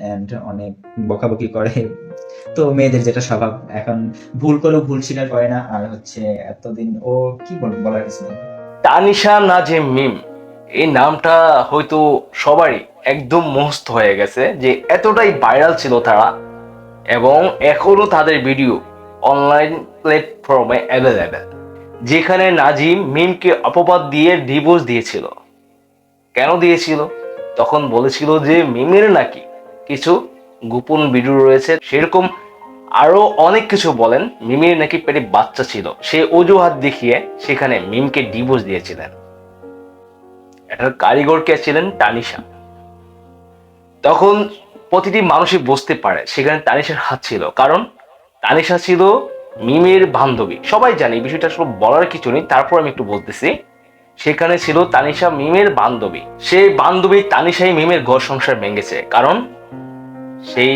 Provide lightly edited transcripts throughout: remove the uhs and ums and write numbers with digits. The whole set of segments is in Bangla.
অ্যান্ড অনেক বকাবকি করে। তো মেয়েদের যেটা স্বভাব, এখন ভুল করেও ভুল স্বীকার করে না। আর হচ্ছে এতদিন ও কি বলার কিছু নেই। তানিশা নাজিম মিম, এই নামটা হয়তো সবারই একদম মুখস্থ হয়ে গেছে, যে এতটাই ভাইরাল ছিল তারা, এবং এখনো তাদের ভিডিও অনলাইন প্ল্যাটফর্মে অ্যাভেলেবেল। যেখানে নাজিম মিমকে অপবাদ দিয়ে ডিভোর্স দিয়েছিল। কেন দিয়েছিল? তখন বলেছিল যে মিমের নাকি কিছু গোপন ভিডিও রয়েছে, সেরকম আরো অনেক কিছু বলেন। মিমের নাকি পেটে বাচ্চা ছিল, সে অজুহাত দেখিয়ে সেখানে মিমকে ডিভোর্স দিয়েছিলেন। এটার কারিগর কে ছিলেন? তানিশা। তখন প্রতিটি মানুষই বুঝতে পারে সেখানে তানিশার হাত ছিল, কারণ তানিশা ছিল মিমের বান্ধবী। সবাই জানে এই বিষয়টা আসলে বলার কিছু নেই, তারপর আমি একটু বলতেছি। সেখানে ছিল তানিশা মিমের বান্ধবী, সেই বান্ধবী তানিশাই মিমের ঘর সংসার ভেঙেছে, কারণ সেই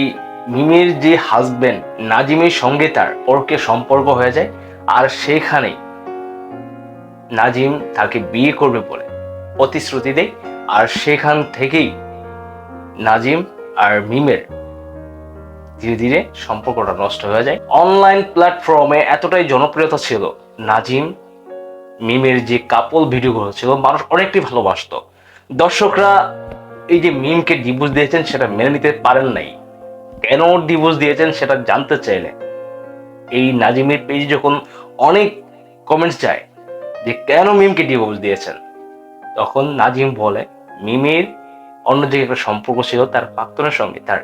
মিমের যে হাজবেন্ড নাজিমের সঙ্গে তার পরকে সম্পর্ক হয়ে যায়, আর সেখানে নাজিম তাকে বিয়ে করবে বলে প্রতিশ্রুতি দেয়। আর সেখান থেকেই নাজিম আর মিমের ধীরে ধীরে সম্পর্কটা নষ্ট হয়ে যায়। অনলাইন প্ল্যাটফর্মে এতটাই জনপ্রিয়তা ছিল নাজিম মিমের যে কাপল ভিডিওগুলো ছিল, মানুষ অনেকটাই ভালোবাসতো। দর্শকরা এই যে মিমকে ডিভোর্স দিয়েছেন সেটা মেনে নিতে পারেন নাই। কেন ডিভোর্স দিয়েছেন সেটা জানতে চাইলে এই নাজিমের পেজে যখন অনেক কমেন্টস যায় যে কেন মিমকে ডিভোর্স দিয়েছেন, তখন নাজিম বলে মিমের অন্য জায়গায় একটা সম্পর্ক ছিল তার প্রাক্তনের সঙ্গে, তার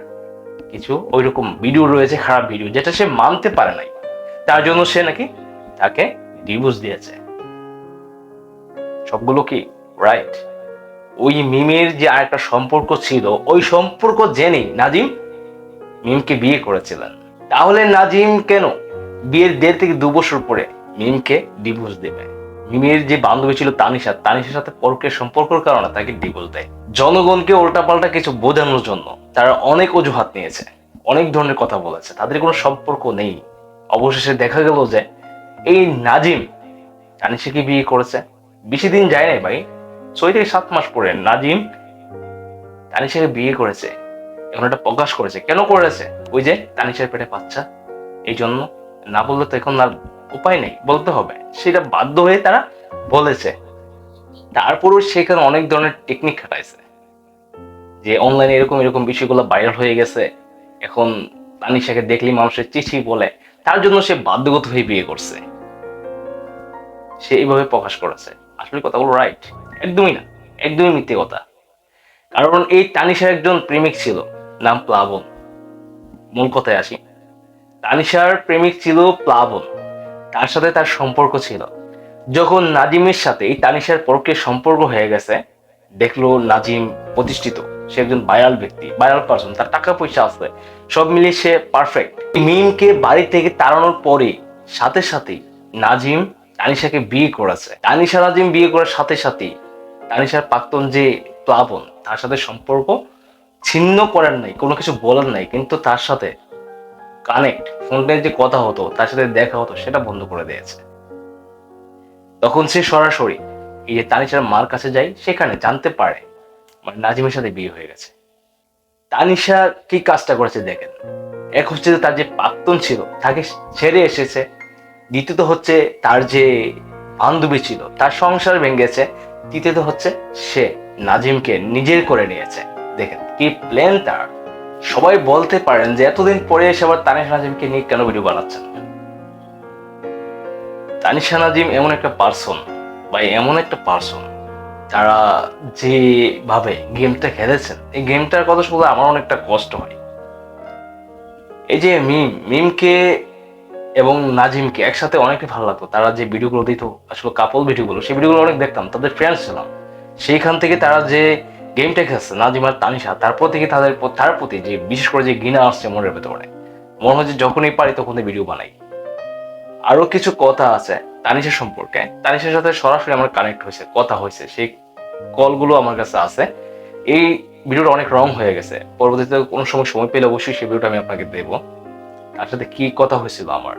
কিছু ওইরকম ভিডিও রয়েছে, খারাপ ভিডিও, যেটা সে মানতে পারে নাই, তার জন্য সে নাকি তাকে ডিভোর্স দিয়েছে। সবগুলো কি রাইট? ওই মিমের যে আরেকটা সম্পর্ক ছিল, ওই সম্পর্ক জেনেই নাজিম মিমকে বিয়ে করেছিলেন। তাহলে নাজিম কেন বিয়ের 1.5 থেকে 2 বছর পরে মিমকে ডিভোর্স দেবে? মিমের যে বান্ধবী ছিল তানিশা, তানিশার সাথে পরকের সম্পর্কের কারণে তাকে ডিভোর্স দেয়। জনগণকে উল্টাপাল্টা কিছু বোঝানোর জন্য তারা অনেক অজুহাত নিয়েছে, অনেক ধরনের কথা বলেছে, তাদের কোনো সম্পর্ক নেই। অবশেষে দেখা গেল যে এই নাজিম তানিশাকে বিয়ে করেছে। বেশি দিন যায় নাই ভাই, 6 থেকে 7 মাস পরে নাজিম তানিশাকে বিয়ে করেছে। এখন এটা প্রকাশ করেছে, কেন করেছে? ওই যে তানিশার পেটে বাচ্চা, এই জন্য। না বললে তো এখন আর উপায় নেই, বলতে হবে, সেটা বাধ্য হয়ে তারা বলেছে। তারপরও সেখানে অনেক ধরনের টেকনিক খাটাইছে, যে অনলাইনে এরকম এরকম বিষয়গুলো ভাইরাল হয়ে গেছে, এখন তানিশাকে দেখলেই মানুষের চিঠি বলে, তার জন্য সে বাধ্যগত হয়ে বিয়ে করছে, সে এইভাবে প্রকাশ করেছে। আসলে কথাগুলো রাইট? একদমই না, একদমই মিথ্যে কথা। কারণ এই তানিশার একজন প্রেমিক ছিল, নাম প্লাবন। মূল কথায় আসি, তানিশার প্রেমিক ছিল প্লাবন, তার সাথে তার সম্পর্ক ছিল। যখন নাজিমের সাথে এই তানিশার পরকে সম্পর্ক হয়ে গেছে, দেখলো নাজিম প্রতিষ্ঠিত, সে একজন ভাইরাল ব্যক্তি, ভাইরাল পারসন, তার টাকা পয়সা আছে, সব মিলিয়ে সে পারফেক্ট। মিমকে বাড়ি থেকে তাড়ানোর পরে সাথে সাথেই নাজিম তানিশাকে বিয়ে করেছে। তানিশা নাজিম বিয়ে করার সাথে সাথেই তানিশার প্রাক্তন যে প্লাবন, তার সাথে সম্পর্ক ছিন্ন করার নাই, কোনো কিছু বলার নাই, কিন্তু তার সাথে কানেক্ট, ফোনে যে কথা হতো, তার সাথে দেখা হতো, সেটা বন্ধ করে দিয়েছে। তখন সে সরাসরি এই যে তানিশার মার কাছে যায়, সেখানে জানতে পারে মানে নাজিমের সাথে বিয়ে হয়ে গেছে। তানিশা কি কাজটা করেছে দেখেন। এক হচ্ছে যে তার যে প্রাক্তন ছিল তাকে ছেড়ে এসেছে, দ্বিতীয়ত হচ্ছে তার যে বান্ধবী ছিল তার সংসার ভেঙেছে, তৃতীয়ত হচ্ছে সে নাজিমকে নিজের করে নিয়েছে। দেখেন কি প্ল্যান তার। সবাই বলতে পারেন যে এতদিন পরে এসে আবার তানিশা নাজিমকে নিয়ে কেন ভিডিও বানাচ্ছেন? তানিশা নাজিম এমন একটা পার্সন, বা এমন একটা পার্সন, তারা যেভাবে গেমটা খেলেছেন, এই গেমটার কথা শুনলে আমার অনেকটা কষ্ট হয়। এই যে মিমকে এবং নাজিমকে একসাথে অনেকটা ভালো লাগতো, তারা যে ভিডিওগুলো দিত আসলে কাপল ভিডিওগুলো, সেই ভিডিওগুলো অনেক দেখতাম, তাদের ফ্রেন্ডস ছিলাম। সেইখান থেকে তারা যে গেমটা খেলছে নাজিম আর তানিশা, তারপর থেকে তার প্রতি যে বিশেষ করে যে ঘৃণা আসছে মনের ভেতরে, মনে হয় যে যখনই পারি তখনই ভিডিও বানাই। আরো কিছু কথা আছে তানিশা সম্পর্কে, তানিশার সাথে সরাসরি আমার কানেক্ট হয়েছে, কথা হয়েছে, সেই কলগুলো আমার কাছে আছে। এই ভিডিওটা অনেক রং হয়ে গেছে, পরবর্তীতে কোনো সময় সময় পেলে অবশ্যই সেই ভিডিওটা আমি আপনাকে দেবো, তার সাথে কি কথা হয়েছিল আমার।